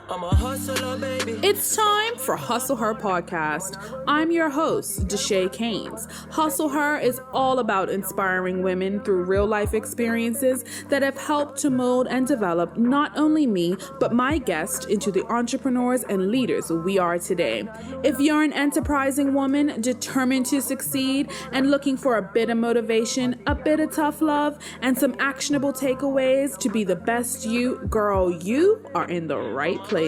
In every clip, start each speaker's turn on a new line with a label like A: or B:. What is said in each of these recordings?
A: I'm a hustler, baby.
B: It's time for Hustle Her Podcast. I'm your host, Deshae Keynes. Hustle Her is all about inspiring women through real life experiences that have helped to mold and develop not only me, but my guests into the entrepreneurs and leaders we are today. If you're an enterprising woman determined to succeed and looking for a bit of motivation, a bit of tough love, and some actionable takeaways to be the best you, girl, you are in the right place. Hey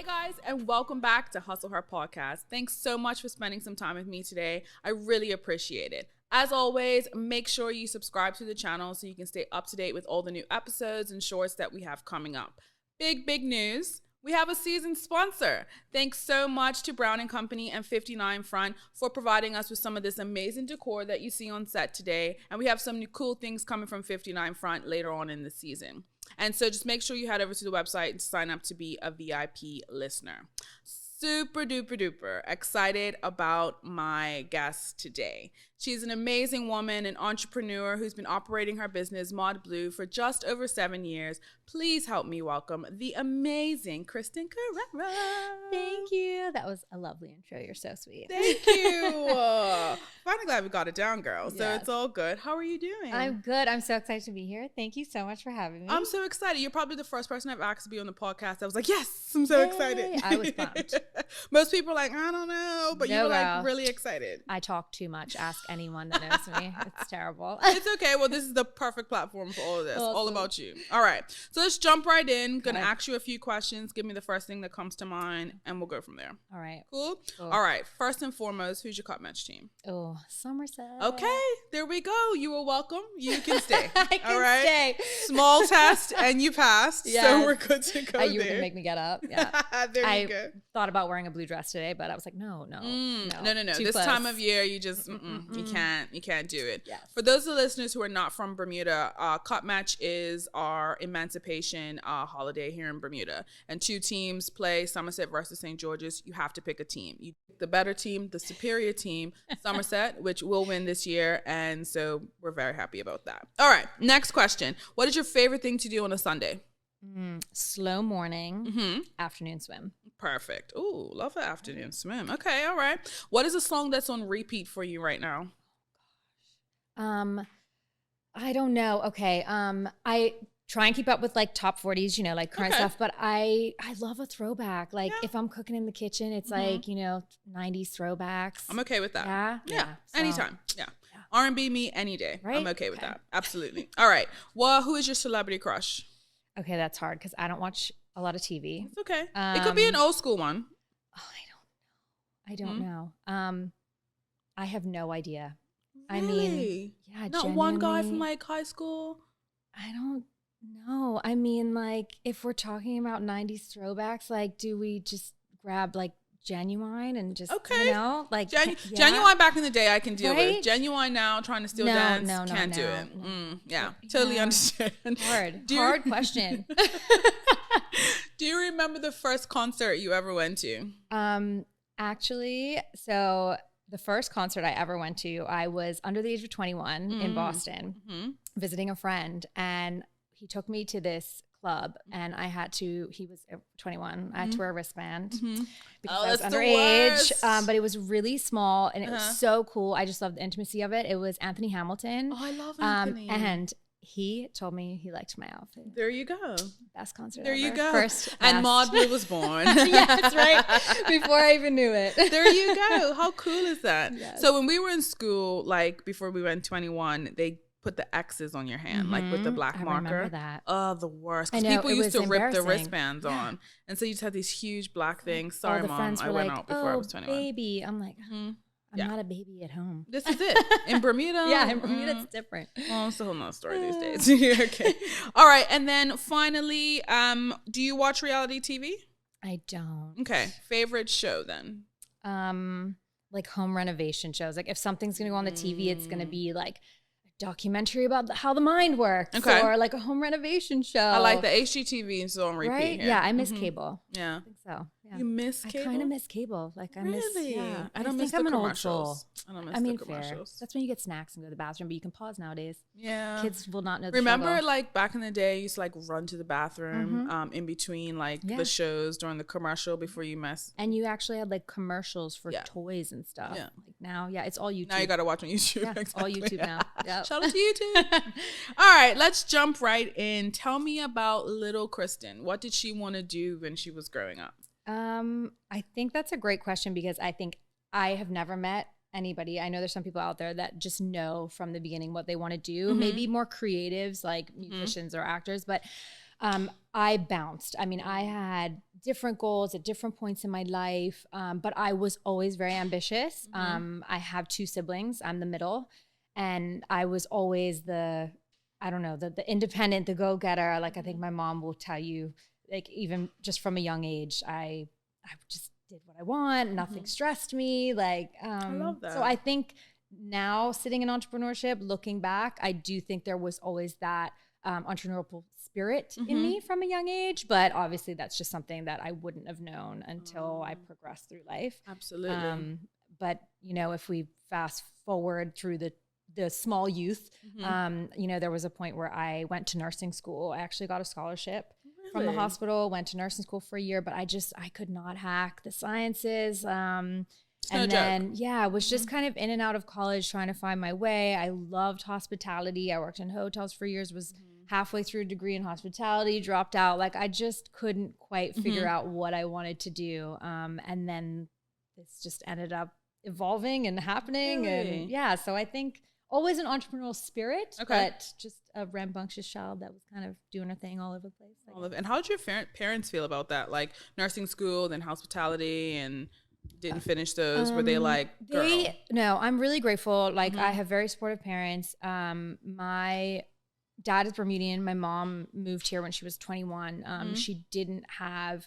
B: guys, and welcome back to Hustle Her Podcast. Thanks so much for spending some time with me today. I really appreciate it. As always, make sure you subscribe to the channel so you can stay up to date with all the new episodes and shorts that we have coming up. Big news. We have a season sponsor. Thanks so much to Brown & Company and 59 Front for providing us with some of this amazing decor that you see on set today. And we have some new cool things coming from 59 Front later on in the season. And so just make sure you head over to the website and sign up to be a VIP listener. Super duper excited about my guest today. She's an amazing woman, an entrepreneur who's been operating her business, Modblu, for just over 7 years. Please help me welcome the amazing Kristen Carreiro.
C: Thank you. That was a lovely intro. You're so sweet.
B: Thank you. Finally glad we got it down, girl. So
C: Yes.
B: It's all good. How are you doing?
C: I'm good. I'm so excited to be here. Thank you so much for having me.
B: I'm so excited. You're probably the first person I've asked to be on the podcast. I was like, yes, I'm so excited.
C: I was pumped.
B: Most people are like, I don't know, but you were like really excited.
C: I talk too much. Ask anyone that knows me. It's terrible.
B: It's okay. Well, this is the perfect platform for all of this.
C: Awesome.
B: All about you. All right. So let's jump right in. Gonna ask you a few questions. Give me the first thing that comes to mind, and we'll go from there.
C: All right.
B: Cool? All right. First and foremost, who's your cut match team?
C: Oh, Somerset.
B: Okay. There we go. You are welcome. You can stay.
C: I can
B: all right?
C: stay.
B: Small test, and you passed.
C: Yes.
B: So we're good to go
C: You were
B: there.
C: going to make me get up. Yeah.
B: There you go.
C: Thought about wearing a blue dress today, but I was like, no.
B: No.
C: Too
B: This
C: close.
B: time of year, you just you can't do it.
C: Yes.
B: For those of the listeners who are not from Bermuda, Cut Match is our emancipation holiday here in Bermuda, and two teams play, Somerset versus St. George's. You have to pick a team. You pick the better team, the superior team, Somerset, which will win this year, and so we're very happy about that. All right, next question. What is your favorite thing to do on a Sunday?
C: Slow morning, afternoon swim.
B: Perfect. Ooh, love an afternoon swim. Okay, all right. What is a song that's on repeat for you right now?
C: I don't know. Okay. I try and keep up with like top 40s, like current stuff, but I love a throwback. Like if I'm cooking in the kitchen, it's like, 90s throwbacks.
B: I'm okay with that.
C: Yeah. So,
B: Anytime. Yeah. R&B me any day.
C: Right?
B: I'm okay with that. Absolutely. All right. Well, who is your celebrity crush?
C: Okay, that's hard because I don't watch a lot of TV.
B: It's okay. It could be an old school one.
C: Oh, I don't know. I have no idea.
B: Really?
C: I mean, yeah,
B: not one guy from
C: genuinely,
B: like high school.
C: I don't know. I mean, like if we're talking about 90s throwbacks, like do we just grab like Genuine and just like
B: Genuine back in the day I can deal
C: Right?
B: with. Genuine now trying to still dance can't do it. Yeah, totally understand.
C: Hard question.
B: Do you remember the first concert you ever went to?
C: Actually, so the first concert I ever went to, I was under the age of 21 in Boston, visiting a friend, and he took me to this club, and he was 21. I had to wear a wristband because I was underage, but it was really small, and it was so cool. I just loved the intimacy of it. It was Anthony Hamilton.
B: Oh, I love Anthony.
C: And he told me he liked my outfit.
B: There you go.
C: Best concert
B: There
C: ever.
B: you go.
C: First,
B: and
C: best.
B: Modblu was born.
C: Yeah, that's right. Before I even knew it.
B: There you go. How cool is that?
C: Yes.
B: So when we were in school, like before we went 21, they put the X's on your hand, like with the black marker.
C: I remember that.
B: Oh, the worst.
C: I
B: Because
C: know,
B: people
C: it
B: used to
C: was
B: rip the
C: embarrassing.
B: wristbands on. And so you just had these huge black things. Sorry,
C: All the
B: Mom.
C: friends
B: I
C: were
B: went
C: like,
B: out before I was 21.
C: baby. I'm like, I'm not a baby at home.
B: This is it. In Bermuda?
C: Yeah, in Bermuda it's different.
B: Well, it's a whole nother story these days. Okay. All right. And then finally, do you watch reality TV?
C: I don't.
B: Okay. Favorite show then?
C: Like home renovation shows. Like if something's gonna go on the TV, it's gonna be like a documentary about how the mind works, or like a home renovation show.
B: I like the HGTV and so on repeat.
C: Right?
B: Here.
C: Yeah, I miss cable.
B: Yeah.
C: I think so. Yeah.
B: You miss cable?
C: I kind of miss cable. Like I miss. Yeah.
B: I don't miss
C: I'm
B: the
C: an old soul.
B: commercials. I don't miss the commercials.
C: Fair. That's when you get snacks and go to the bathroom, but you can pause nowadays.
B: Yeah.
C: Kids will not know the
B: Remember,
C: struggle.
B: like, back in the day, you used to, like, run to the bathroom in between, like, the shows during the commercial before you mess.
C: And you actually had, like, commercials for toys and stuff. Yeah. Like, now, it's all YouTube.
B: Now you got to watch on YouTube.
C: Yeah, it's all YouTube now. Yep.
B: Shout out to YouTube. All right, let's jump right in. Tell me about little Kristen. What did she want to do when she was growing up?
C: I think that's a great question because I think I have never met anybody. I know there's some people out there that just know from the beginning what they want to do. Maybe more creatives like musicians or actors, but I bounced. I mean, I had different goals at different points in my life, but I was always very ambitious. I have 2 siblings. I'm the middle, and I was always the independent, the go-getter. Like I think my mom will tell you, like even just from a young age, I just did what I want. Nothing stressed me. Like,
B: I love that.
C: So I think now sitting in entrepreneurship, looking back, I do think there was always that entrepreneurial spirit in me from a young age. But obviously that's just something that I wouldn't have known until I progressed through life.
B: Absolutely.
C: But, if we fast forward through the small youth, there was a point where I went to nursing school. I actually got a scholarship from the hospital, went to nursing school for a year, but I could not hack the sciences. And then, I was just kind of in and out of college trying to find my way. I loved hospitality. I worked in hotels for years, was halfway through a degree in hospitality, dropped out. Like I just couldn't quite figure out what I wanted to do. And then this just ended up evolving and happening. Really? And so I think always an entrepreneurial spirit, but just a rambunctious child that was kind of doing her thing all over the place.
B: And how did your parents feel about that? Like nursing school, then hospitality, and didn't finish those? Were they like, girl?
C: No, I'm really grateful. Like I have very supportive parents. My dad is Bermudian. My mom moved here when she was 21. She didn't have...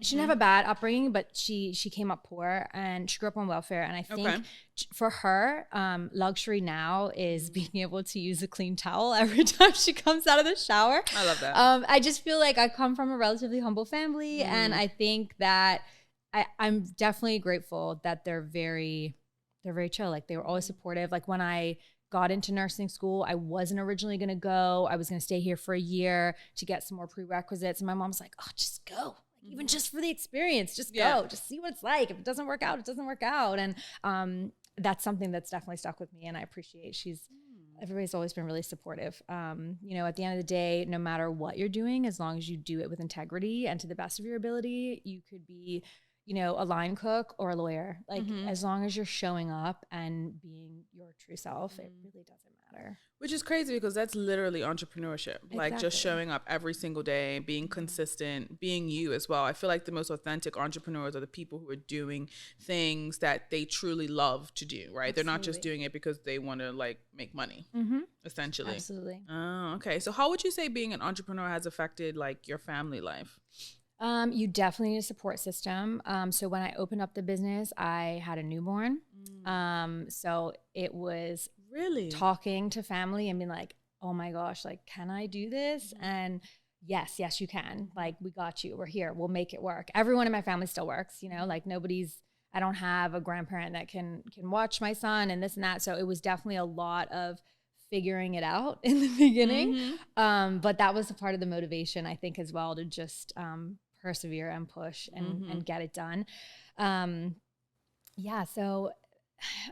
C: she didn't have a bad upbringing, but she came up poor and she grew up on welfare. And I think for her, luxury now is being able to use a clean towel every time she comes out of the shower.
B: I love that.
C: I just feel like I come from a relatively humble family. And I think that I'm definitely grateful that they're very chill. Like they were always supportive. Like when I got into nursing school, I wasn't originally going to go. I was going to stay here for a year to get some more prerequisites. And my mom's like, oh, just go. Even just for the experience, just go, just see what it's like. If it doesn't work out, it doesn't work out. And that's something that's definitely stuck with me. And I appreciate everybody's always been really supportive. At the end of the day, no matter what you're doing, as long as you do it with integrity and to the best of your ability, you could be, a line cook or a lawyer. Like as long as you're showing up and being your true self, it really doesn't matter.
B: Which is crazy because that's literally entrepreneurship. Exactly. Like just showing up every single day, being consistent, being you as well. I feel like the most authentic entrepreneurs are the people who are doing things that they truly love to do, right? Absolutely. They're not just doing it because they want to like make money, essentially.
C: Absolutely.
B: Oh, okay. So how would you say being an entrepreneur has affected like your family life?
C: You definitely need a support system. So when I opened up the business, I had a newborn. So it was really talking to family and being like, oh my gosh, like, can I do this? And yes, you can. Like, we got you. We're here. We'll make it work. Everyone in my family still works, like I don't have a grandparent that can watch my son and this and that. So it was definitely a lot of figuring it out in the beginning. But that was a part of the motivation, I think, as well, to just persevere and push and get it done. So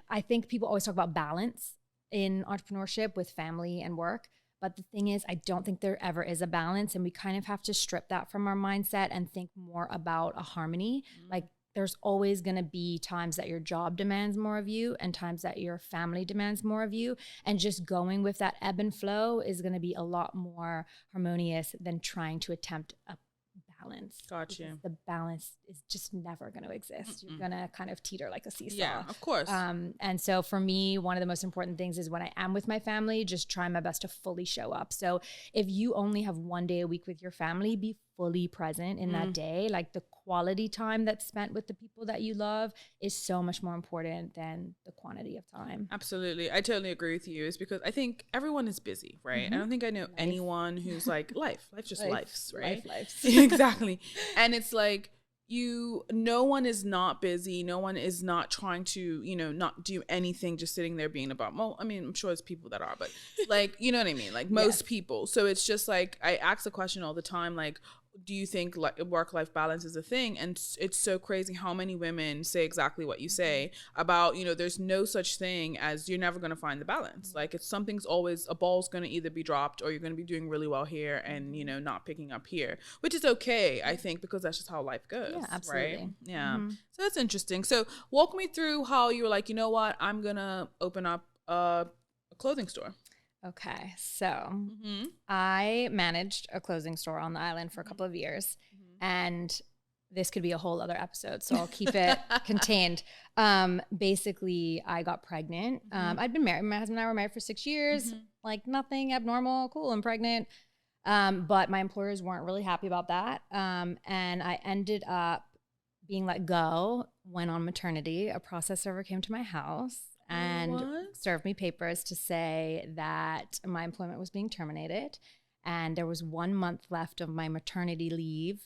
C: I think people always talk about balance in entrepreneurship with family and work. But the thing is, I don't think there ever is a balance. And we kind of have to strip that from our mindset and think more about a harmony. Like there's always going to be times that your job demands more of you and times that your family demands more of you. And just going with that ebb and flow is going to be a lot more harmonious than trying to attempt a balance.
B: Gotcha.
C: The balance is just never going to exist. You're going to kind of teeter like a seesaw.
B: Yeah, of course.
C: And so for me, one of the most important things is when I am with my family, just try my best to fully show up. So if you only have one day a week with your family, be fully present in that day. Like the quality time that's spent with the people that you love is so much more important than the quantity of time.
B: Absolutely. I totally agree with you. It's because I think everyone is busy, right? I don't think I know anyone who's like life just lives, right?
C: Lives.
B: Exactly. And it's like, no one is not busy. No one is not trying to, not do anything, just sitting there being about, well, I mean, I'm sure there's people that are, but like, you know what I mean? Like most people. So it's just like, I ask the question all the time, like, do you think like work-life balance is a thing? And it's so crazy how many women say exactly what you say about, there's no such thing as you're never going to find the balance. Like it's something's always, a ball's going to either be dropped or you're going to be doing really well here and, not picking up here, which is okay, I think, because that's just how life goes.
C: Yeah, absolutely.
B: Right? Yeah. So that's interesting. So walk me through how you were like, you know what, I'm going to open up a clothing store.
C: Okay, so I managed a clothing store on the island for a couple of years, and this could be a whole other episode, so I'll keep it contained. Basically, I got pregnant. I'd been married. My husband and I were married for 6 years, like nothing abnormal, cool, I'm pregnant. But my employers weren't really happy about that, and I ended up being let go, went on maternity. A process server came to my house and served me papers to say that my employment was being terminated and there was 1 month left of my maternity leave.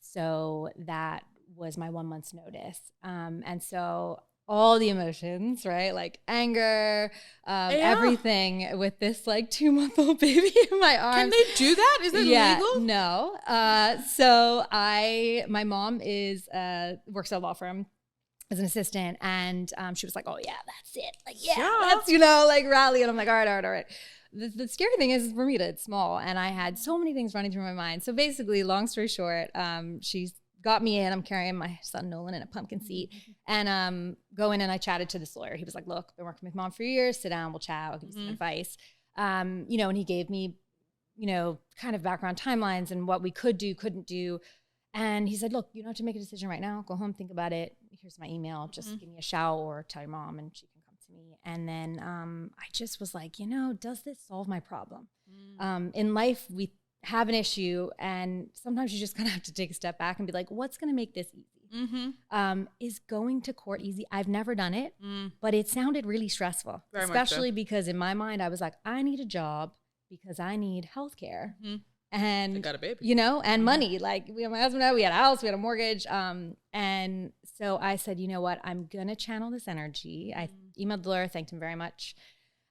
C: So that was my 1 month's notice. And so all the emotions, right? Like anger, everything with this like 2-month-old baby in my arms.
B: Can they do that? Is it legal?
C: No. So my mom works at a law firm as an assistant, and she was like, oh yeah, that's it. Like, that's, like rally. And I'm like, all right. The scary thing is Bermuda, it's small. And I had so many things running through my mind. So basically, long story short, she's got me in, I'm carrying my son Nolan in a pumpkin seat, and go in and I chatted to this lawyer. He was like, look, been working with mom for years, sit down, we'll chat, I'll give you some advice. And he gave me, kind of background timelines and what we could do, couldn't do. And he said, look, you don't have to make a decision right now. Go home, think about it. Here's my email. Just give me a shout or tell your mom and she can come to me. And then I just was like, does this solve my problem? In life, we have an issue and sometimes you just kind of have to take a step back and be like, what's going to make this easy? Is going to court easy? I've never done it, but it sounded really stressful, especially because in my mind, I was like, I need a job because I need healthcare. And
B: I got a baby,
C: and money. Like my husband and I, we had a house, we had a mortgage. And so I said, you know what, I'm going to channel this energy. I emailed the lawyer, thanked him very much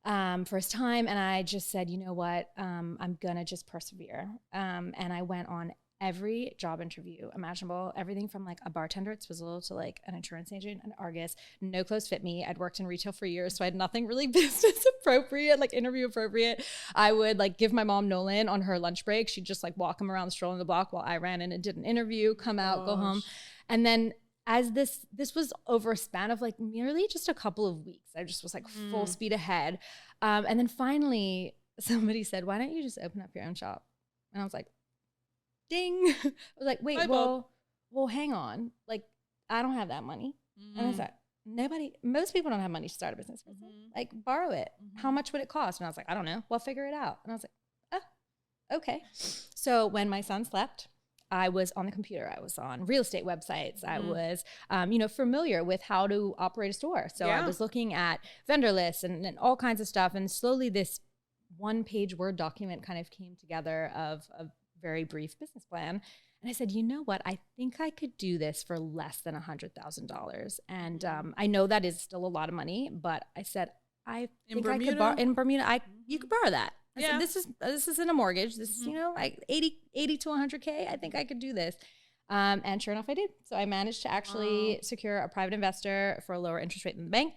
C: for his time. And I just said, you know what, I'm going to just persevere. And I went on every job interview imaginable, everything from like a bartender at Swizzle to like an insurance agent at Argus. No clothes fit me. I'd worked in retail for years, so I had nothing really business appropriate, like interview appropriate. I would like give my mom Nolan on her lunch break. She'd just like walk him around strolling the block while I ran in and did an interview, come out, go home. And then as this was over a span of like merely just a couple of weeks, I just was like full speed ahead. And then finally somebody said, why don't you just open up your own shop? And I was like, ding. I was like, wait, well, hang on. Like, I don't have that money. And I said, most people don't have money to start a business. Like, borrow it. How much would it cost? And I was like, I don't know. Well, figure it out. And I was like, oh, okay. So when my son slept, I was on the computer. I was on real estate websites. I was, familiar with how to operate a store. So I was looking at vendor lists and all kinds of stuff. And slowly this 1-page Word document kind of came together of a very brief business plan. And I said, you know what? I think I could do this for less than $100,000. And I know that is still a lot of money, but I said, I think I could borrow in Bermuda. You could borrow that. I said, this isn't a mortgage. This is, like 80 to 100K. I think I could do this. And sure enough, I did. So I managed to actually secure a private investor for a lower interest rate than the bank.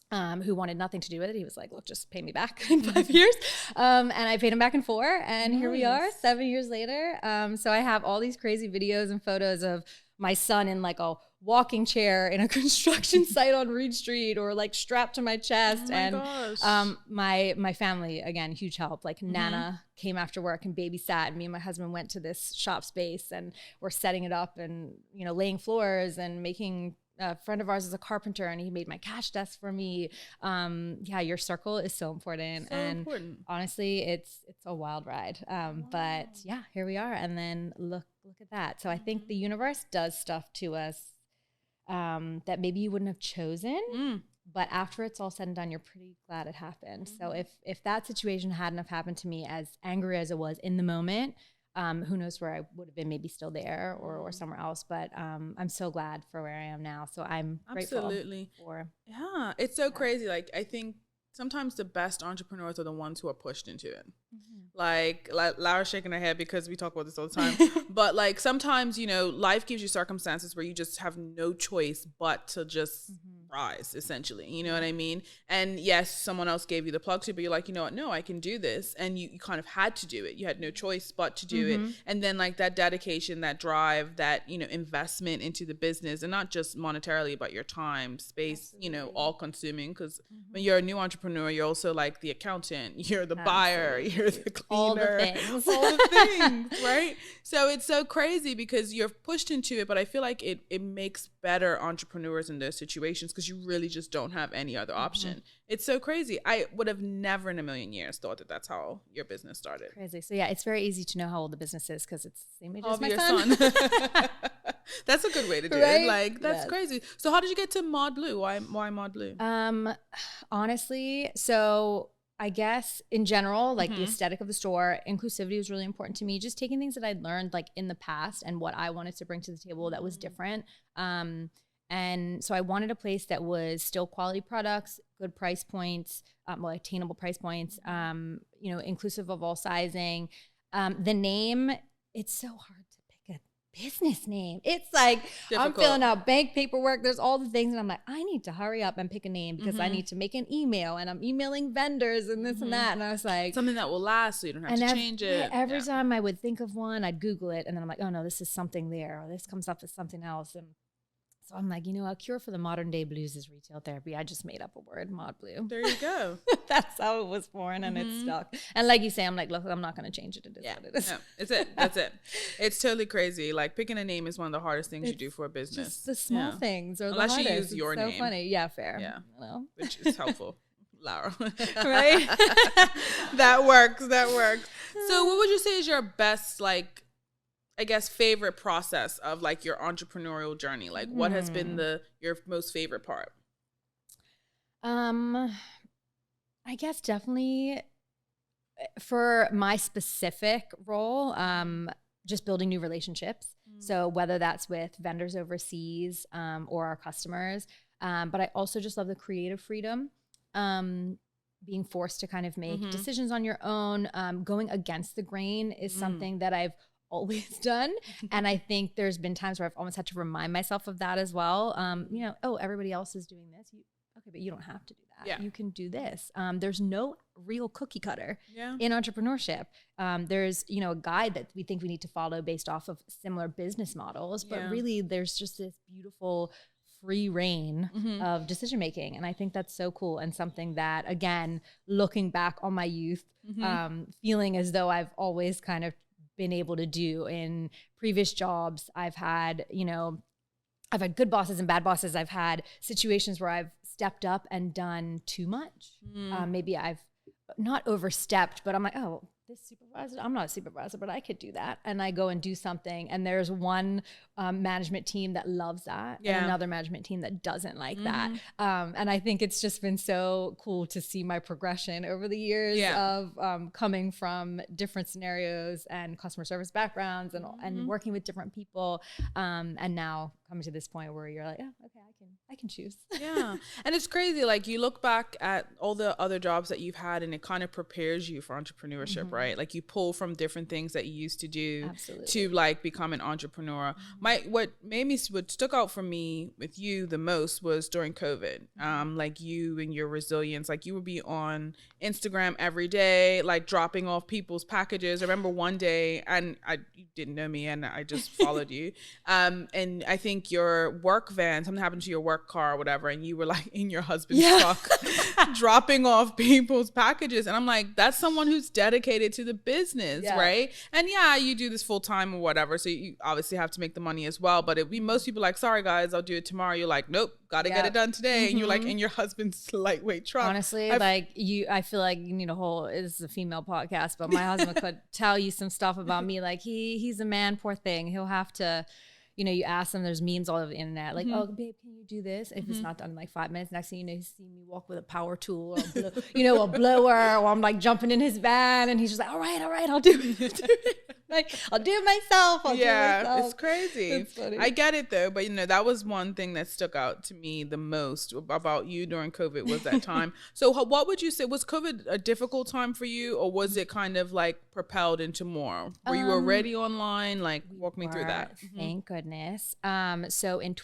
C: Who wanted nothing to do with it. He was like, look, just pay me back in 5 years. And I paid him back in 4. And here we are 7 years later. So I have all these crazy videos and photos of my son in like a walking chair in a construction site on Reed Street or like strapped to my chest. My family, again, huge help. Like Nana came after work and babysat. And me and my husband went to this shop space and we're setting it up and, laying floors and making a friend of ours is a carpenter and he made my cash desk for me. Yeah, your circle is so important. Honestly, it's a wild ride. But yeah, here we are. And then look at that. So I think the universe does stuff to us that maybe you wouldn't have chosen. But after it's all said and done, you're pretty glad it happened. So if that situation hadn't have happened to me, as angry as it was in the moment, who knows where I would have been, maybe still there or somewhere else. But I'm so glad for where I am now. So I'm grateful for.
B: Yeah, it's so crazy. Like, I think sometimes the best entrepreneurs are the ones who are pushed into it. Like Laura's shaking her head because we talk about this all the time. But like sometimes, you know, life gives you circumstances where you just have no choice but to just rise, essentially. You know what I mean? And yes, someone else gave you the plug to, but you're like, you know what? No, I can do this. And you kind of had to do it. You had no choice but to do it. And then like that dedication, that drive, that, you know, investment into the business, and not just monetarily, but your time, space, you know, all consuming. Because when you're a new entrepreneur, you're also like the accountant, you're the buyer, you're the cleaner,
C: all the
B: things, right? So it's so crazy because you're pushed into it, but I feel like it makes better entrepreneurs in those situations because you really just don't have any other option. It's so crazy. I would have never in a million years thought that that's how your business started.
C: Crazy. So yeah, it's very easy to know how old the business is because it's the same age as my son.
B: That's a good way to do it. Like, that's crazy. So how did you get to Modblu? Why Modblu?
C: Honestly, so I guess in general, like the aesthetic of the store, inclusivity was really important to me. Just taking things that I'd learned like in the past and what I wanted to bring to the table that was different. And so I wanted a place that was still quality products, good price points, attainable price points, you know, inclusive of all sizing. The name, it's so hard to pick a business name. It's like difficult. I'm filling out bank paperwork. There's all the things. And I'm like, I need to hurry up and pick a name because I need to make an email and I'm emailing vendors and this and that. And I was like,
B: something that will last so you don't have to change it.
C: Every time I would think of one, I'd Google it. And then I'm like, oh no, this is something there. Or this comes up as something else. And so I'm like, you know, a cure for the modern day blues is retail therapy. I just made up a word, Modblu.
B: There you go.
C: That's how it was born and it stuck. And like you say, I'm like, look, I'm not going to change it. It is what it is.
B: No, it's it. That's it. It's totally crazy. Like picking a name is one of the hardest things you do for a business.
C: Just the small things or
B: unless
C: the
B: you
C: hardest.
B: use your name.
C: So funny. Yeah, fair.
B: Yeah.
C: You know?
B: Which is helpful. Laura.
C: Right?
B: That works. So what would you say is your best, like, I guess, favorite process of like your entrepreneurial journey? Like what has been your most favorite part?
C: I guess definitely for my specific role, just building new relationships. So whether that's with vendors overseas or our customers, but I also just love the creative freedom, being forced to kind of make decisions on your own. Going against the grain is something that I've always done. And I think there's been times where I've almost had to remind myself of that as well. You know, oh, everybody else is doing this. Okay, but you don't have to do that. Yeah. You can do this. There's no real cookie cutter in entrepreneurship. There's, you know, a guide that we think we need to follow based off of similar business models, but really there's just this beautiful free reign of decision making. And I think that's so cool and something that, again, looking back on my youth, feeling as though I've always kind of been able to do in previous jobs. I've had, you know, I've had good bosses and bad bosses. I've had situations where I've stepped up and done too much. Maybe I've not overstepped, but I'm like, oh, this supervisor, I'm not a supervisor, but I could do that. And I go and do something. And there's one management team that loves that and another management team that doesn't like that. And I think it's just been so cool to see my progression over the years of coming from different scenarios and customer service backgrounds and working with different people. And now coming to this point where you're like, oh, okay, I can choose.
B: Yeah. And it's crazy. Like you look back at all the other jobs that you've had and it kind of prepares you for entrepreneurship, right? Like you pull from different things that you used to do to like become an entrepreneur. What stuck out for me with you the most was during COVID. Like you and your resilience, like you would be on Instagram every day, like dropping off people's packages. I remember one day, and you didn't know me and I just followed you. And I think your work van, something happened to your work work car or whatever, and you were like in your husband's truck dropping off people's packages. And I'm like, that's someone who's dedicated to the business, right? And you do this full time or whatever, so you obviously have to make the money as well. But most people are like, sorry guys, I'll do it tomorrow. You're like, nope, gotta get it done today. And you're like in your husband's lightweight truck.
C: Honestly, I feel like you need this is a female podcast, but my husband could tell you some stuff about me. Like he's a man, poor thing. He'll have to, you ask him, there's memes all over the internet, like, oh, babe, can you do this? If it's not done in like 5 minutes, next thing you know, you see me walk with a power tool or a blower, or I'm like jumping in his van, and he's just like, all right, I'll do it. Like, I'll do it myself.
B: It's crazy. It's funny. I get it though, but that was one thing that stuck out to me the most about you during COVID was that time. So what would you say, was COVID a difficult time for you, or was it kind of like propelled into more? Were you already online? Like, walk me through that.
C: Thank goodness. So in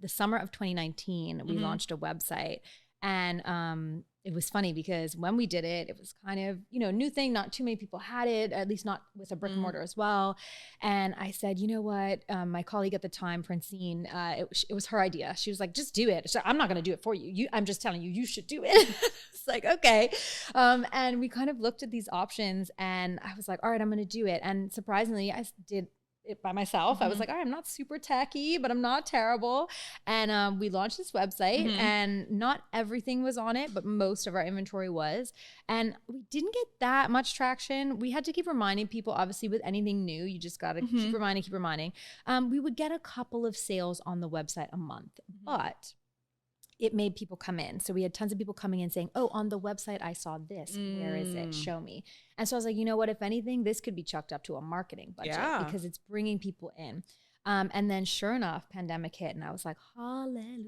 C: the summer of 2019, we launched a website, and it was funny because when we did it, it was kind of, new thing. Not too many people had it, at least not with a brick and mortar as well. And I said, you know what? My colleague at the time, Francine, it was her idea. She was like, just do it. So I'm not going to do it for you. I'm just telling you, you should do it. It's like, okay. And we kind of looked at these options, and I was like, all right, I'm going to do it. And surprisingly, I did it by myself. I was like, all right, I'm not super techy, but I'm not terrible. And we launched this website, and not everything was on it, but most of our inventory was. And we didn't get that much traction. We had to keep reminding people, obviously with anything new, you just got to keep reminding. We would get a couple of sales on the website a month, but it made people come in. So we had tons of people coming in saying, oh, on the website, I saw this. Where is it? Show me. And so I was like, you know what? If anything, this could be chucked up to a marketing budget because it's bringing people in. And then sure enough, pandemic hit, and I was like, hallelujah.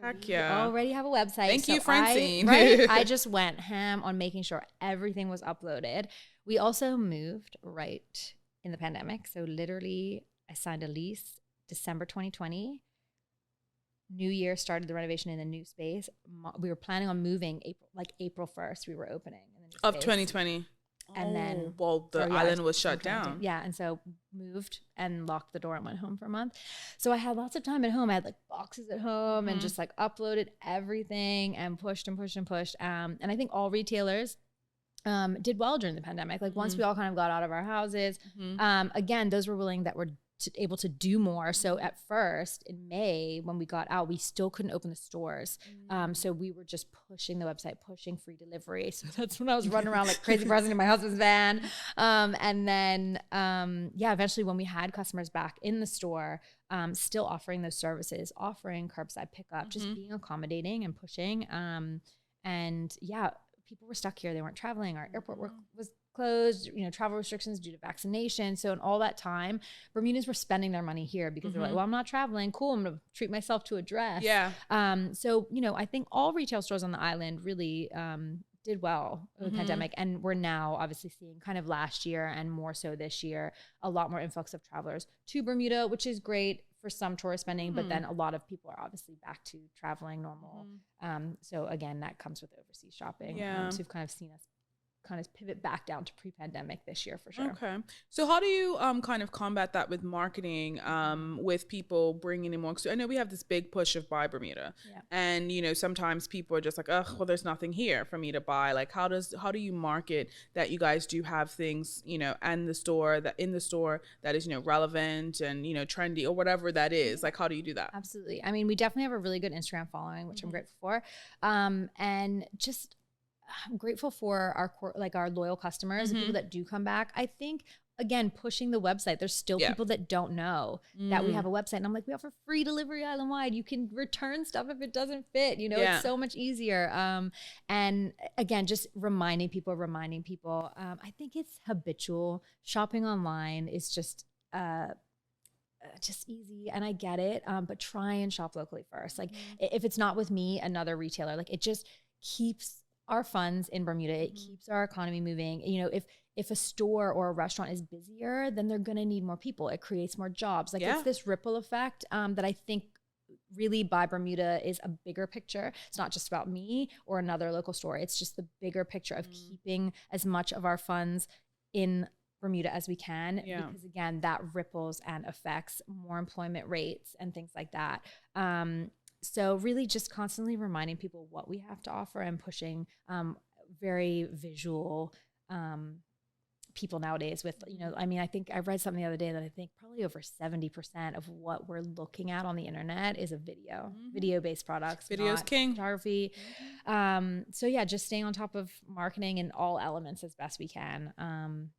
B: Heck yeah.
C: We already have a website.
B: Thank you, Francine.
C: I just went ham on making sure everything was uploaded. We also moved right in the pandemic. So literally, I signed a lease December 2020. New Year, started the renovation in a new space. We were planning on moving April 1st. We were opening in the new
B: of
C: space.
B: 2020.
C: And then
B: the island was shut down.
C: Yeah, and so moved and locked the door and went home for a month. So I had lots of time at home. I had like boxes at home and just like uploaded everything and pushed. And I think all retailers did well during the pandemic. Like once we all kind of got out of our houses, again, those were willing that were able to do more. So at first in May, when we got out, we still couldn't open the stores. So we were just pushing the website, pushing free delivery. So that's when I was running around like crazy person in my husband's van. And then, eventually when we had customers back in the store, still offering those services, offering curbside pickup, just being accommodating and pushing. People were stuck here. They weren't traveling. Our airport was closed, travel restrictions due to vaccination. So in all that time, Bermudans were spending their money here because they're like, well, I'm not traveling. Cool. I'm going to treat myself to a dress. Yeah. So, I think all retail stores on the island really did well with the pandemic. And we're now obviously seeing kind of last year and more so this year, a lot more influx of travelers to Bermuda, which is great for some tourist spending, but then a lot of people are obviously back to traveling normal. So again, that comes with overseas shopping. So we've kind of seen us kind of pivot back down to pre-pandemic this year for sure.
B: Okay. So how do you kind of combat that with marketing, with people bringing in more? So I know we have this big push of buy Bermuda, and sometimes people are just like, oh, well, there's nothing here for me to buy. Like, how do you market that you guys do have things, and the store that in the store that is relevant and trendy or whatever that is? Like, how do you do that?
C: Absolutely. I mean, we definitely have a really good Instagram following, which I'm grateful for, and just I'm grateful for our loyal customers, the people that do come back. I think, again, pushing the website, there's still people that don't know that we have a website. And I'm like, we offer free delivery island-wide. You can return stuff if it doesn't fit. It's so much easier. And again, just reminding people. I think it's habitual. Shopping online is just easy, and I get it. But try and shop locally first. Like if it's not with me, another retailer, like it just keeps our funds in Bermuda. It keeps our economy moving. If a store or a restaurant is busier, then they're going to need more people. It creates more jobs. Like it's this ripple effect that I think really Buy Bermuda is a bigger picture. It's not just about me or another local store. It's just the bigger picture of keeping as much of our funds in Bermuda as we can, because again, that ripples and affects more employment rates and things like that. So really just constantly reminding people what we have to offer and pushing very visual people nowadays with, you know, I mean, I think I read something the other day that I think probably over 70% of what we're looking at on the internet is a video-based products.
B: Video's king.
C: Photography. So yeah, just staying on top of marketing in all elements as best we can. And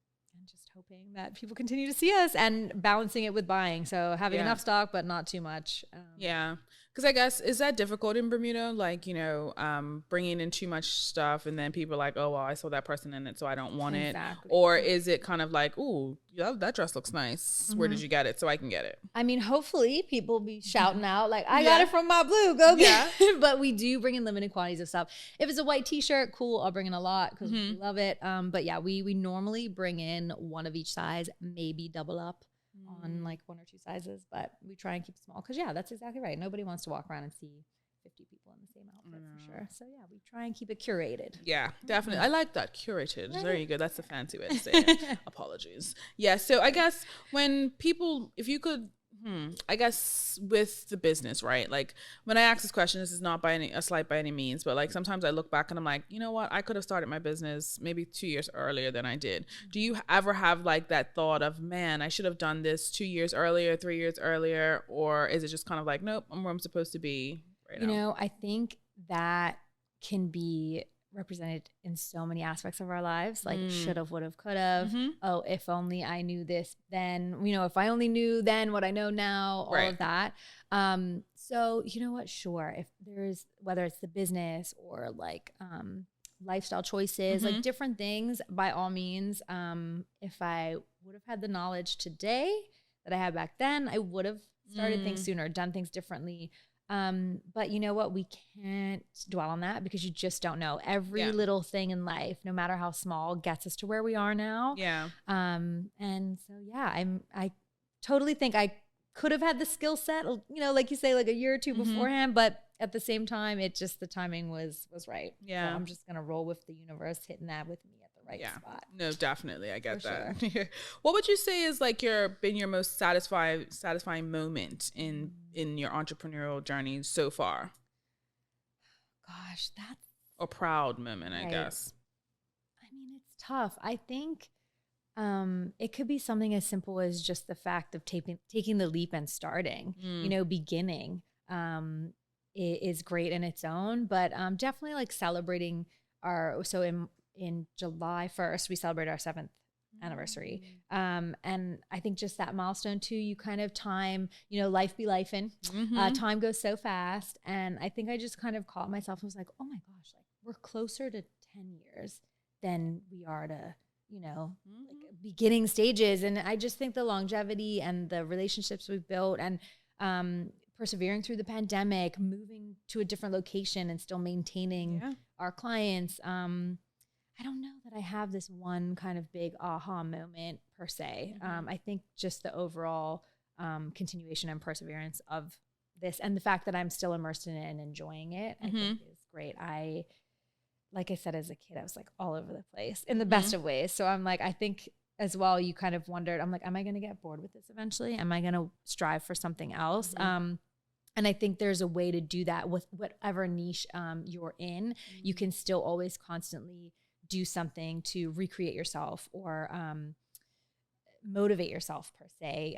C: just hoping that people continue to see us and balancing it with buying. So having enough stock, but not too much.
B: Yeah. Because I guess, is that difficult in Bermuda? Like, you know, bringing in too much stuff and then people are like, oh, well, I saw that person in it, so I don't want it. Or is it kind of like, ooh, that dress looks nice. Where did you get it? So I can get it.
C: I mean, hopefully people be shouting out like, I got it from Modblu, go get it. But we do bring in limited quantities of stuff. If it's a white t-shirt, cool, I'll bring in a lot because we love it. But yeah, we normally bring in one of each size, maybe double up on like one or two sizes, but we try and keep it small because that's exactly right. Nobody wants to walk around and see 50 people in the same outfit for sure. So yeah, we try and keep it curated.
B: Yeah, definitely. I like that, curated. Very good. That's the fancy way to say it. Apologies. Yeah, so I guess when people, if you could, I guess with the business, right? Like when I ask this question, this is not a slight by any means, but like sometimes I look back and I'm like, you know what? I could have started my business maybe 2 years earlier than I did. Do you ever have like that thought of, man, I should have done this 2 years earlier, 3 years earlier? Or is it just kind of like, nope, I'm where I'm supposed to be right now?
C: You know, I think that can be represented in so many aspects of our lives, like should have, would have, could have. Oh, if only I knew this then, you know, if I only knew then what I know now, all of that. So you know what, sure, if there's, whether it's the business or like lifestyle choices, like different things, by all means, if I would have had the knowledge today that I had back then, I would have started things sooner, done things differently. But you know what? We can't dwell on that because you just don't know. Every little thing in life, no matter how small, gets us to where we are now.
B: Yeah.
C: And so, yeah, I totally think I could have had the skill set, you know, like you say, like a year or two beforehand, but at the same time, the timing was right. Yeah. So I'm just going to roll with the universe hitting that with me at the right spot.
B: No, definitely. I get that. Sure. What would you say is like your most satisfying moment in your entrepreneurial journey so far?
C: Gosh, that's
B: a proud moment, I guess.
C: I mean, it's tough. I think it could be something as simple as just the fact of taking the leap and starting, you know, beginning is great in its own, but definitely like celebrating in July 1st, we celebrate our 7th anniversary. And I think just that milestone too, you kind of time, you know, life be lifing. Time goes so fast. And I think I just kind of caught myself and was like, oh my gosh, like we're closer to 10 years than we are to, you know, like beginning stages. And I just think the longevity and the relationships we've built and persevering through the pandemic, moving to a different location and still maintaining our clients. I don't know that I have this one kind of big aha moment per se. I think just the overall continuation and perseverance of this and the fact that I'm still immersed in it and enjoying it, I think is great. Like I said, as a kid, I was like all over the place in the best of ways. So I'm like, I think as well, you kind of wondered, I'm like, am I going to get bored with this eventually? Am I going to strive for something else? And I think there's a way to do that with whatever niche you're in. You can still always constantly do something to recreate yourself or motivate yourself per se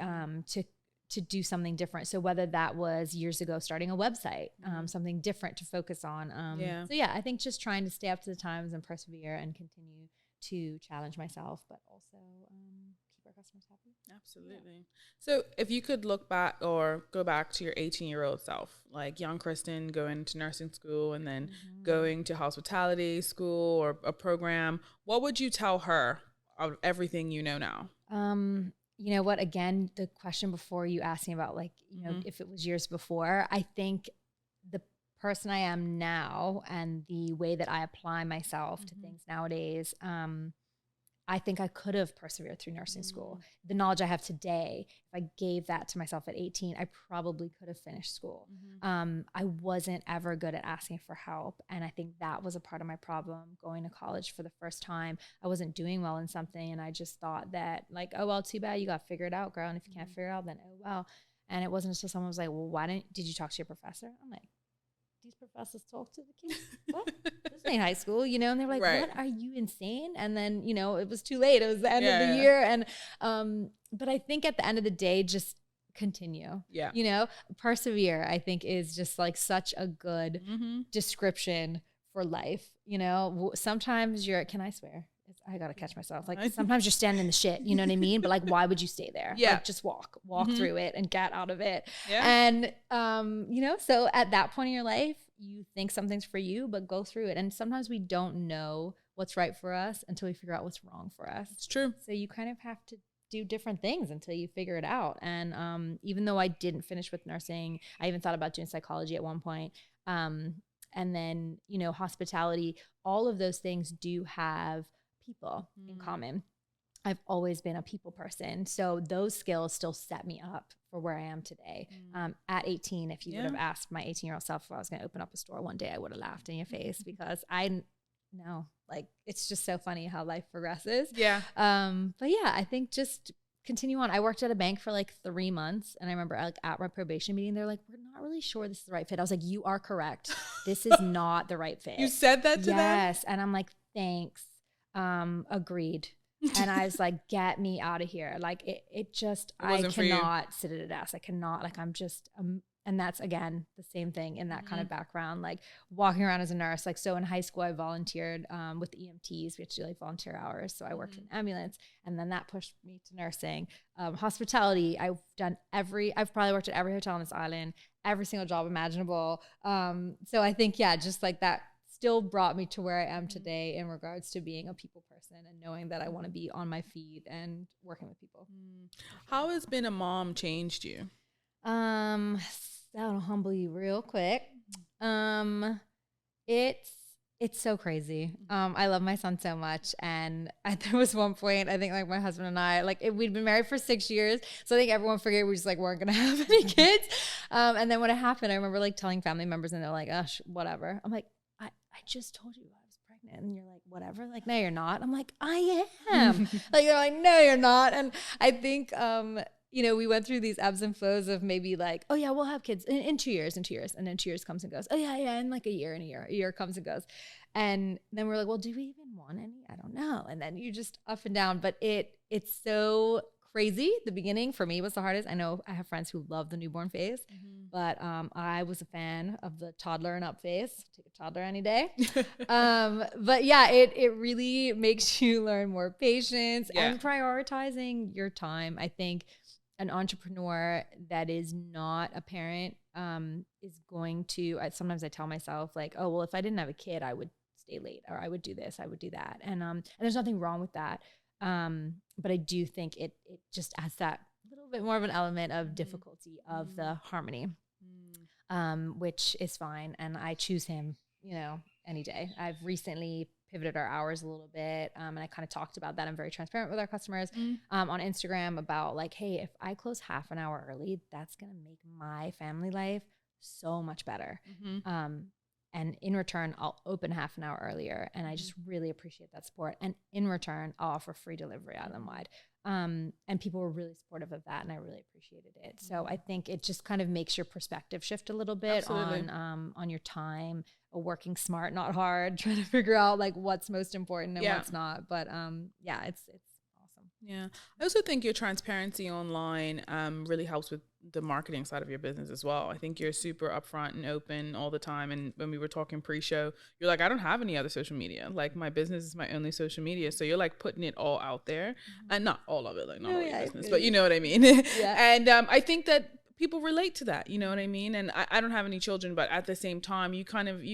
C: to do something different. So whether that was years ago starting a website, something different to focus on. So yeah, I think just trying to stay up to the times and persevere and continue to challenge myself, but also keep our customers happy.
B: Absolutely. So if you could look back or go back to your 18-year-old self, like young Kristen going to nursing school and then going to hospitality school or a program, what would you tell her of everything you know now?
C: You know what, again, the question before you asking about like, you know, if it was years before, I think the person I am now and the way that I apply myself to things nowadays, I think I could have persevered through nursing school. The knowledge I have today, if I gave that to myself at 18, I probably could have finished school. I wasn't ever good at asking for help. And I think that was a part of my problem going to college for the first time. I wasn't doing well in something. And I just thought that like, oh, well, too bad, you got to figure it out, girl. And if you can't figure it out, then oh, well. And it wasn't until someone was like, well, did you talk to your professor? I'm like, these professors talk to the kids? What? This ain't high school, you know? And they were like, what, are you insane? And then, you know, it was too late. It was the end of the year. And, but I think at the end of the day, just continue, you know, persevere, I think is just like such a good description for life. You know, sometimes can I swear? I got to catch myself. Like sometimes you're standing in the shit, you know what I mean? But like, why would you stay there? Like just walk through it and get out of it. And, you know, so at that point in your life, you think something's for you, but go through it. And sometimes we don't know what's right for us until we figure out what's wrong for us.
B: It's true.
C: So you kind of have to do different things until you figure it out. And even though I didn't finish with nursing, I even thought about doing psychology at one point. And then, you know, hospitality, all of those things do have people in common. I've always been a people person. So those skills still set me up for where I am today. At 18, if you would have asked my 18-year-old self if I was going to open up a store one day, I would have laughed in your face because I know, like, it's just so funny how life progresses. But yeah, I think just continue on. I worked at a bank for like 3 months. And I remember like at my probation meeting, they're like, we're not really sure this is the right fit. I was like, you are correct. This is not the right fit.
B: You said that to them?
C: Yes. And I'm like, thanks. Agreed. And I was like, get me out of here. Like it just, I cannot sit at a desk. I cannot, like, I'm just, and that's again, the same thing in that kind of background, like walking around as a nurse. Like, so in high school, I volunteered, with the EMTs. We had to do like volunteer hours. So I worked in an ambulance, and then that pushed me to nursing. Hospitality, I've probably worked at every hotel on this island, every single job imaginable. So I think, just like that still brought me to where I am today in regards to being a people person and knowing that I want to be on my feet and working with people.
B: How has being a mom changed you?
C: That'll humble you real quick. It's so crazy. I love my son so much. And there was one point, I think like my husband and I, like we'd been married for 6 years. So I think everyone figured we just like weren't going to have any kids. And then when it happened, I remember like telling family members and they're like, gosh, whatever. I'm like, I just told you I was pregnant. And you're like, whatever. Like, no, you're not. I'm like, I am. Like, they're like, no, you're not. And I think, you know, we went through these ebbs and flows of maybe like, oh yeah, we'll have kids in 2 years, and then 2 years comes and goes. Oh yeah, in like a year, a year comes and goes. And then we're like, well, do we even want any? I don't know. And then you just up and down, but it's so crazy. The beginning for me was the hardest. I know I have friends who love the newborn phase, but I was a fan of the toddler and up phase. Take a toddler any day. But yeah, it really makes you learn more patience and prioritizing your time. I think an entrepreneur that is not a parent is going to, sometimes I tell myself like, oh, well, if I didn't have a kid, I would stay late, or I would do this, I would do that. And there's nothing wrong with that. But I do think it just has that little bit more of an element of difficulty of the harmony, which is fine. And I choose him, you know, any day. I've recently pivoted our hours a little bit. And I kind of talked about that. I'm very transparent with our customers on Instagram about like, hey, if I close half an hour early, that's going to make my family life so much better. And in return, I'll open half an hour earlier. And I just really appreciate that support. And in return, I'll offer free delivery island-wide. And people were really supportive of that, and I really appreciated it. So I think it just kind of makes your perspective shift a little bit on your time, working smart, not hard, trying to figure out like what's most important and what's not. But yeah, it's awesome.
B: Yeah. I also think your transparency online really helps with the marketing side of your business as well. I think you're super upfront and open all the time. And when we were talking pre-show, you're like, I don't have any other social media. Like my business is my only social media. So you're like putting it all out there, and not all of it, like not all your business, but you know what I mean? And I think that people relate to that, you know what I mean? And I don't have any children, but at the same time, you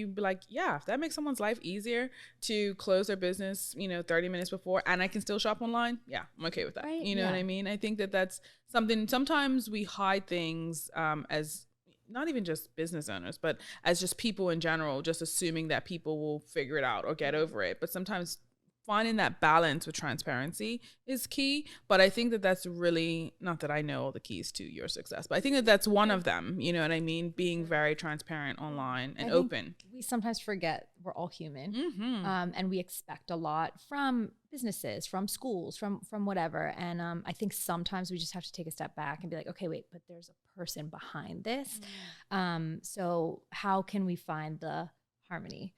B: be like, yeah, if that makes someone's life easier to close their business, 30 minutes before, and I can still shop online. Yeah, I'm okay with that. Right? You know what I mean? I think that that's something, sometimes we hide things as not even just business owners, but as just people in general, just assuming that people will figure it out or get over it. But sometimes finding that balance with transparency is key. But I think that that's really, not that I know all the keys to your success, but I think that that's one of them, you know what I mean? Being very transparent online and open.
C: We sometimes forget we're all human, and we expect a lot from businesses, from schools, from whatever. And I think sometimes we just have to take a step back and be like, okay, wait, but there's a person behind this. So how can we find the harmony?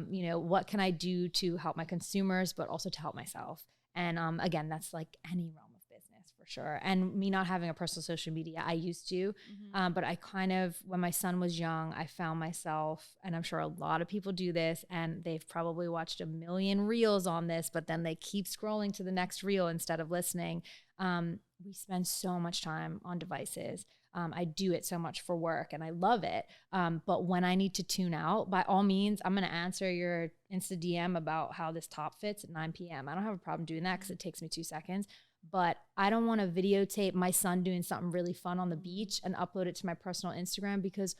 C: You know, what can I do to help my consumers, but also to help myself? And again, that's like any realm of business for sure. And me not having a personal social media, I used to, but I kind of, when my son was young, I found myself, and I'm sure a lot of people do this, and they've probably watched a million reels on this, but then they keep scrolling to the next reel instead of listening. We spend so much time on devices. I do it so much for work and I love it. But when I need to tune out, by all means, I'm going to answer your Insta DM about how this top fits at 9 p.m. I don't have a problem doing that because it takes me 2 seconds. But I don't want to videotape my son doing something really fun on the beach and upload it to my personal Instagram because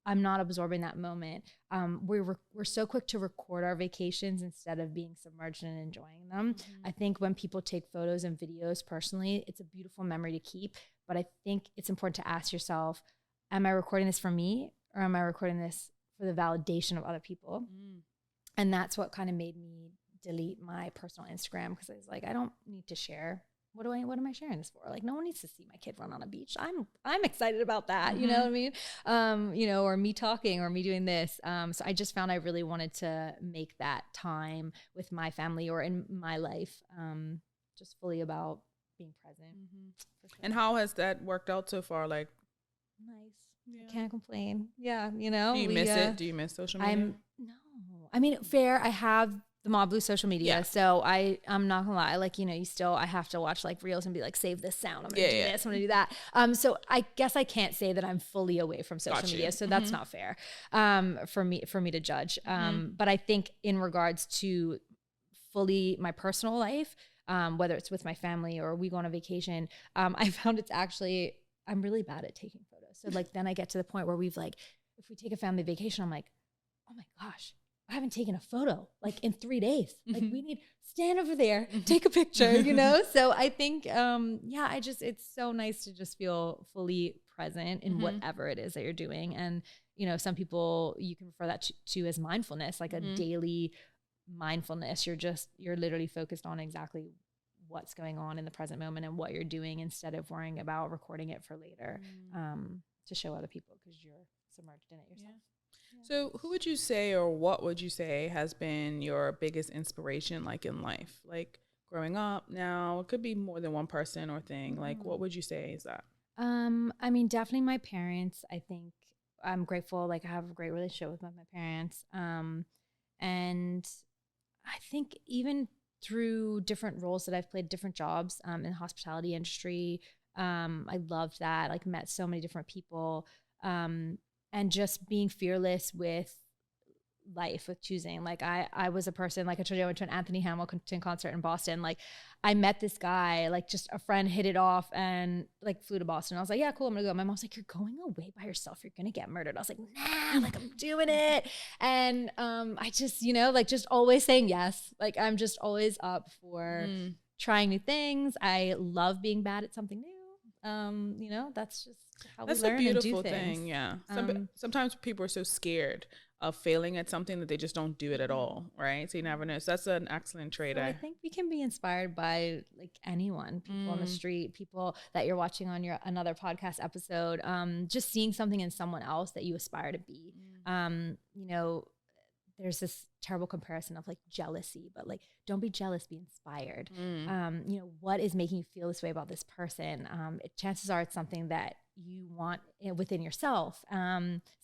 C: I'm not absorbing that moment. We're so quick to record our vacations instead of being submerged and enjoying them. I think when people take photos and videos personally, it's a beautiful memory to keep. But I think it's important to ask yourself, am I recording this for me or am I recording this for the validation of other people? And that's what kind of made me delete my personal Instagram, because I was like, I don't need to share. What am I sharing this for? Like, no one needs to see my kid run on a beach. I'm excited about that. You know what I mean? You know, or me talking or me doing this. So I just found I really wanted to make that time with my family or in my life, just fully about being present. For sure.
B: And how has that worked out so far? Like,
C: nice. Yeah. I can't complain. Yeah. You know,
B: do you miss it? Do you miss social media?
C: No, I mean, fair. I have the Modblu social media.
B: Yeah.
C: So I'm not gonna lie, like, you know, I have to watch like reels and be like, save this sound. I'm gonna do this, I'm gonna do that. So I guess I can't say that I'm fully away from social media. So that's not fair for me to judge. But I think in regards to fully my personal life, whether it's with my family or we go on a vacation, I found it's actually, I'm really bad at taking photos. So like then I get to the point where we've like, if we take a family vacation, I'm like, oh my gosh, I haven't taken a photo like in 3 days. Like we need stand over there, take a picture, you know? So I think, it's so nice to just feel fully present in whatever it is that you're doing. And, you know, some people, you can refer that to as mindfulness, like a daily mindfulness. You're literally focused on exactly what's going on in the present moment and what you're doing instead of worrying about recording it for later to show other people because you're submerged in it yourself.
B: So who would you say, or what would you say has been your biggest inspiration, like in life, like growing up now? It could be more than one person or thing. Like, what would you say is that?
C: I mean, definitely my parents. I think I'm grateful. Like I have a great relationship with my parents. And I think even through different roles that I've played, different jobs in the hospitality industry, I loved that. Like met so many different people. And just being fearless with life, with choosing. Like I was a person, like I told you, I went to an Anthony Hamilton concert in Boston. Like I met this guy, like just a friend hit it off and like flew to Boston. I was like, yeah, cool, I'm gonna go. My mom's like, you're going away by yourself, you're gonna get murdered. I was like, nah, like I'm doing it. And I just, you know, like just always saying yes. Like I'm just always up for trying new things. I love being bad at something new. You know, that's just how we learn and do things. That's a beautiful thing,
B: yeah. Sometimes people are so scared of failing at something that they just don't do it at all, right? So you never know. So that's an excellent trait.
C: So I think we can be inspired by like anyone, people on the street, people that you're watching on another podcast episode, just seeing something in someone else that you aspire to be. You know, there's this terrible comparison of like jealousy, but like, don't be jealous, be inspired. You know, what is making you feel this way about this person? Chances are it's something that you want within yourself.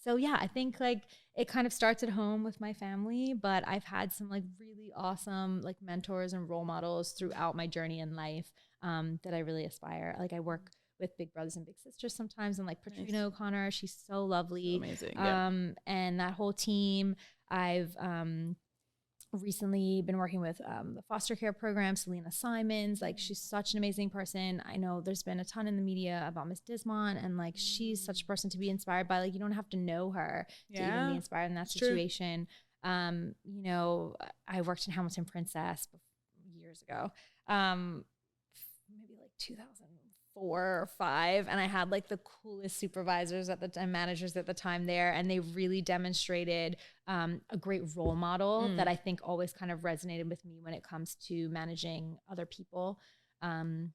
C: So yeah, I think like it kind of starts at home with my family, but I've had some like really awesome like mentors and role models throughout my journey in life that I really aspire. Like I work with big brothers and big sisters sometimes, and like Patrina O'Connor, she's so lovely.
B: So amazing. Yeah.
C: And that whole team, I've recently been working with the foster care program, Selena Simons. Like she's such an amazing person. I know there's been a ton in the media about Miss Dismont, and like she's such a person to be inspired by. Like you don't have to know her to even be inspired in that situation. You know, I worked in Hamilton Princess years ago, maybe like 2004 4 or 5, and I had like the coolest supervisors at the time, managers at the time there, and they really demonstrated a great role model that I think always kind of resonated with me when it comes to managing other people. And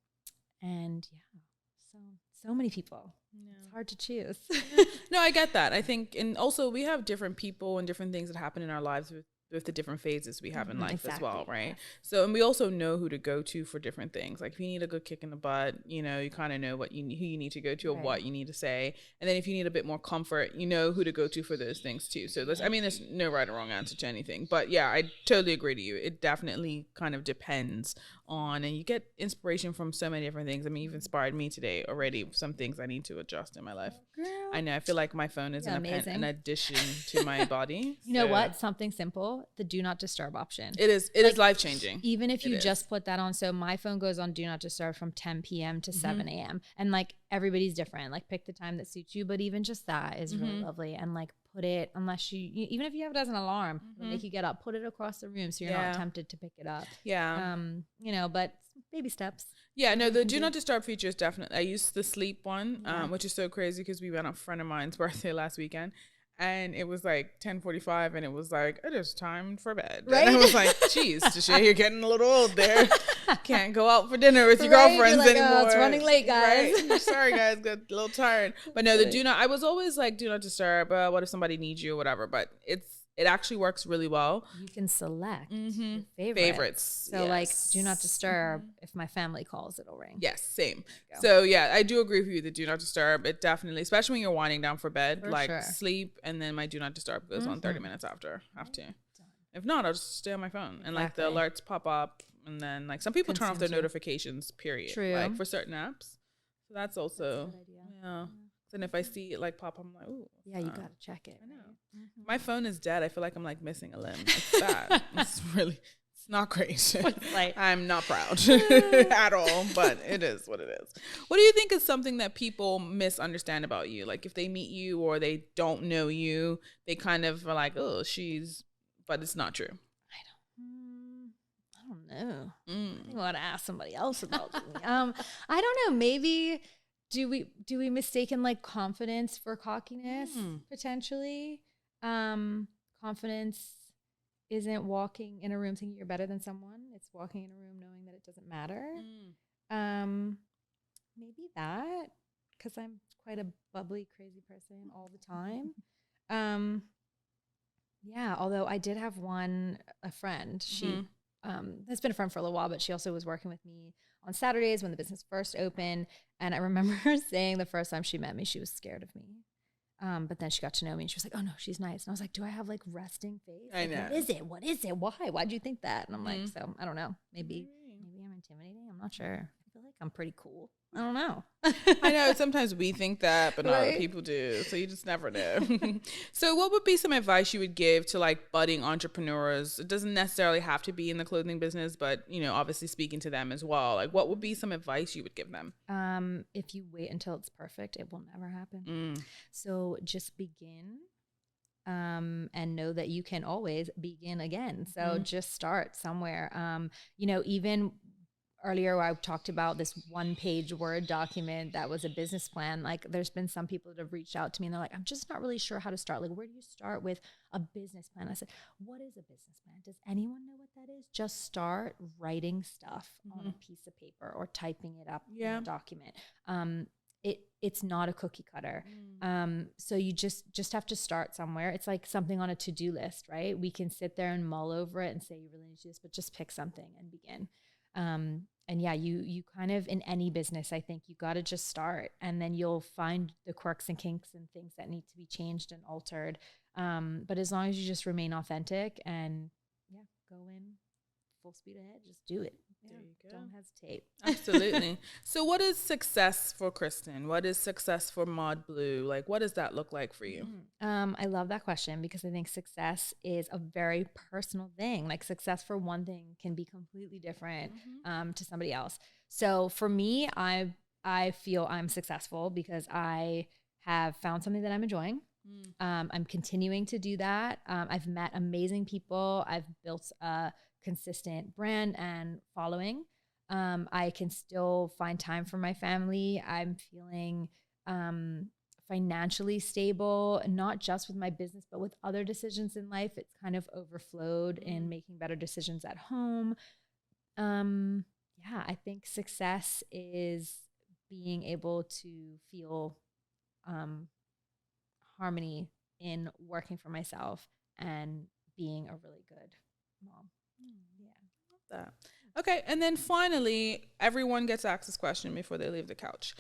C: yeah, so many people. Yeah. It's hard to choose.
B: No, I get that. I think, and also we have different people and different things that happen in our lives with the different phases we have in life as well, right? Yeah. So, and we also know who to go to for different things. Like if you need a good kick in the butt, you know, you kind of know who you need to go to or what you need to say. And then if you need a bit more comfort, you know who to go to for those things too. So there's no right or wrong answer to anything. But yeah, I totally agree to you. It definitely kind of depends on, and you get inspiration from so many different things. I mean, you've inspired me today already. Some things I need to adjust in my life. Girl. I know. I feel like my phone is an addition to my body.
C: You know what? Something simple. The do not disturb option.
B: It is life changing.
C: Even if you just put that on. So my phone goes on do not disturb from 10 p.m. to 7 a.m. And like everybody's different. Like pick the time that suits you. But even just that is really lovely. And like put it, unless even if you have it as an alarm, it'll make you get up, put it across the room so you're not tempted to pick it up. Yeah. You know, but baby steps.
B: Yeah, no, the do not disturb feature is definitely, I used the sleep one, which is so crazy because we went on a friend of mine's birthday last weekend. And it was like 10:45 and it was like, it is time for bed. Right? And I was like, geez, Tashay, you're getting a little old there. Can't go out for dinner with your girlfriends anymore. Oh,
C: it's running late, guys.
B: Right? Sorry, guys, got a little tired. But no, I was always like, do not disturb. What if somebody needs you or whatever? But it actually works really well.
C: You can select your favorites. So like, do not disturb. If my family calls, it'll ring.
B: Yes, same. So yeah, I do agree with you. The do not disturb, it definitely, especially when you're winding down for bed, sleep, and then my do not disturb goes on 30 minutes after. Have to. If not, I'll just stay on my phone and like the alerts pop up, and then like some people turn off their notifications. Period. True. Like for certain apps. So that's also a good idea. Yeah. And if I see it like pop, I'm like, ooh.
C: Yeah, you gotta check it.
B: I know. My phone is dead. I feel like I'm like missing a limb. It's bad. It's not great. I'm not proud at all, but it is what it is. What do you think is something that people misunderstand about you? Like if they meet you or they don't know you, they kind of are like, oh, but it's not true.
C: I don't know. I think I want to ask somebody else about me. I don't know. Maybe. Do we mistaken like confidence for cockiness potentially? Confidence isn't walking in a room thinking you're better than someone. It's walking in a room knowing that it doesn't matter. Maybe that, because I'm quite a bubbly, crazy person all the time. Yeah, although I did have a friend. She has been a friend for a little while, but she also was working with me on Saturdays when the business first opened. And I remember her saying the first time she met me, she was scared of me. But then she got to know me and she was like, oh no, she's nice. And I was like, do I have like resting face?
B: I know.
C: What is it? Why'd you think that? And I'm like, so I don't know. Maybe I'm intimidating. I'm not sure. I feel like I'm pretty cool. I don't know.
B: I know sometimes we think that, but not other people do. So you just never know. So what would be some advice you would give to like budding entrepreneurs? It doesn't necessarily have to be in the clothing business, but you know, obviously speaking to them as well. Like what would be some advice you would give them?
C: If you wait until it's perfect, it will never happen. So just begin. And know that you can always begin again. So just start somewhere. You know, even earlier I talked about this 1-page Word document that was a business plan. Like there's been some people that have reached out to me and they're like, I'm just not really sure how to start. Like, where do you start with a business plan? I said, what is a business plan? Does anyone know what that is? Just start writing stuff on a piece of paper or typing it up in a document. It's not a cookie cutter. So you just have to start somewhere. It's like something on a to-do list, right? We can sit there and mull over it and say, you really need to do this, but just pick something and begin. And yeah, you kind of, in any business, I think you got to just start, and then you'll find the quirks and kinks and things that need to be changed and altered. But as long as you just remain authentic and go in full speed ahead, just do it. There you go. Don't hesitate.
B: Absolutely. So what is success for Kristen? What is success for Modblu? Like, what does that look like for you?
C: I love that question because I think success is a very personal thing. Like success for one thing can be completely different to somebody else. So for me, I feel I'm successful because I have found something that I'm enjoying. I'm continuing to do that. I've met amazing people. I've built a consistent brand and following. I can still find time for my family. I'm feeling financially stable, not just with my business, but with other decisions in life. It's kind of overflowed in making better decisions at home. Yeah, I think success is being able to feel harmony in working for myself and being a really good mom. Yeah.
B: Love that. Okay, and then finally, everyone gets asked this question before they leave the couch.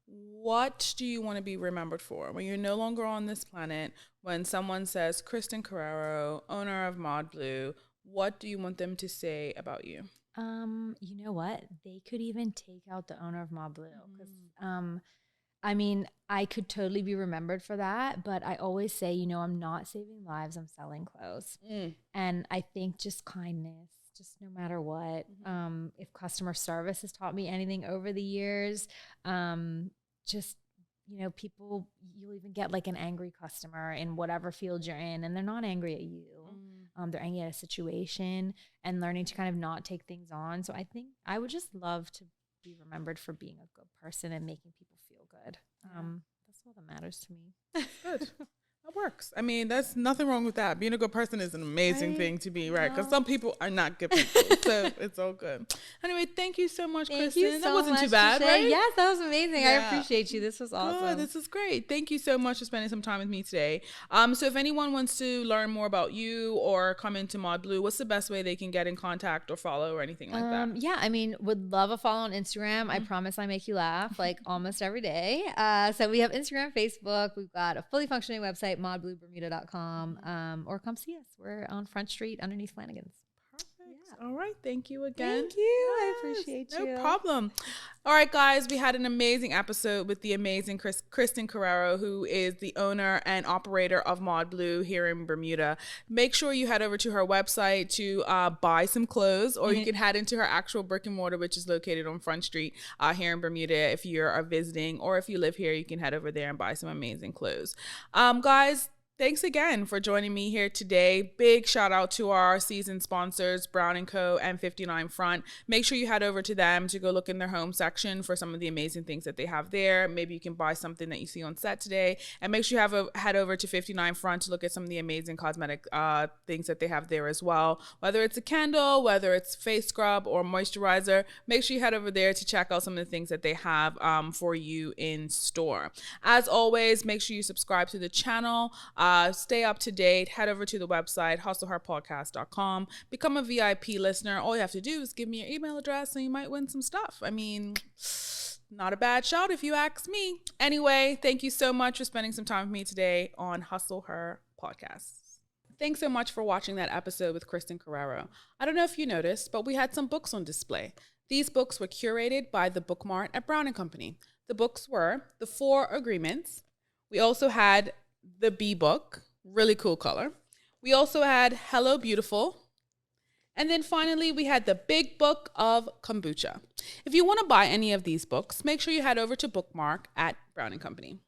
B: What do you want to be remembered for when you're no longer on this planet? When someone says, Kristen Carreiro, owner of Modblu, what do you want them to say about you?
C: You know what? They could even take out the owner of Modblu because I mean, I could totally be remembered for that, but I always say, I'm not saving lives, I'm selling clothes. And I think just kindness, just no matter what. If customer service has taught me anything over the years, just, people, you'll even get like an angry customer in whatever field you're in, and they're not angry at you. They're angry at a situation, and learning to kind of not take things on. So I think I would just love to be remembered for being a good person and making people feel good. That's all that matters to me.
B: Good. That works. I mean, there's nothing wrong with that. Being a good person is an amazing thing to be, right? Because some people are not good people, so it's all good. Anyway, thank you so much, Kristen. That wasn't too bad, right?
C: Yes, that was amazing. Yeah. I appreciate you. This was awesome.
B: Good. This is great. Thank you so much for spending some time with me today. So if anyone wants to learn more about you or come into Modblu, what's the best way they can get in contact or follow or anything like that?
C: Yeah, I mean, would love a follow on Instagram. I promise I make you laugh like almost every day. So we have Instagram, Facebook. We've got a fully functioning website, ModbluBermuda.com, or come see us. We're on Front Street underneath Flanagan's.
B: Perfect. Yeah. All right. Thank you again.
C: Thank you. Yes, I appreciate you.
B: No problem. All right, guys. We had an amazing episode with the amazing Kristen Carreiro, who is the owner and operator of Modblu here in Bermuda. Make sure you head over to her website to buy some clothes, or you can head into her actual brick and mortar, which is located on Front Street here in Bermuda. If you're visiting or if you live here, you can head over there and buy some amazing clothes. Guys, thanks again for joining me here today. Big shout out to our season sponsors, Brown & Co. and 59 Front. Make sure you head over to them to go look in their home section for some of the amazing things that they have there. Maybe you can buy something that you see on set today. And make sure you head over to 59 Front to look at some of the amazing cosmetic things that they have there as well. Whether it's a candle, whether it's face scrub or moisturizer, make sure you head over there to check out some of the things that they have for you in store. As always, make sure you subscribe to the channel. Stay up to date. Head over to the website, hustlehardpodcast.com. Become a VIP listener. All you have to do is give me your email address and you might win some stuff. I mean, not a bad shout if you ask me. Anyway, thank you so much for spending some time with me today on Hustle Her Podcast. Thanks so much for watching that episode with Kristen Carreiro. I don't know if you noticed, but we had some books on display. These books were curated by the Book Mart at Brown & Company. The books were The 4 Agreements. We also had the B book, really cool color. We also had Hello Beautiful. And then finally, we had the Big Book of Kombucha. If you want to buy any of these books, make sure you head over to Bookmark at Brown & Company.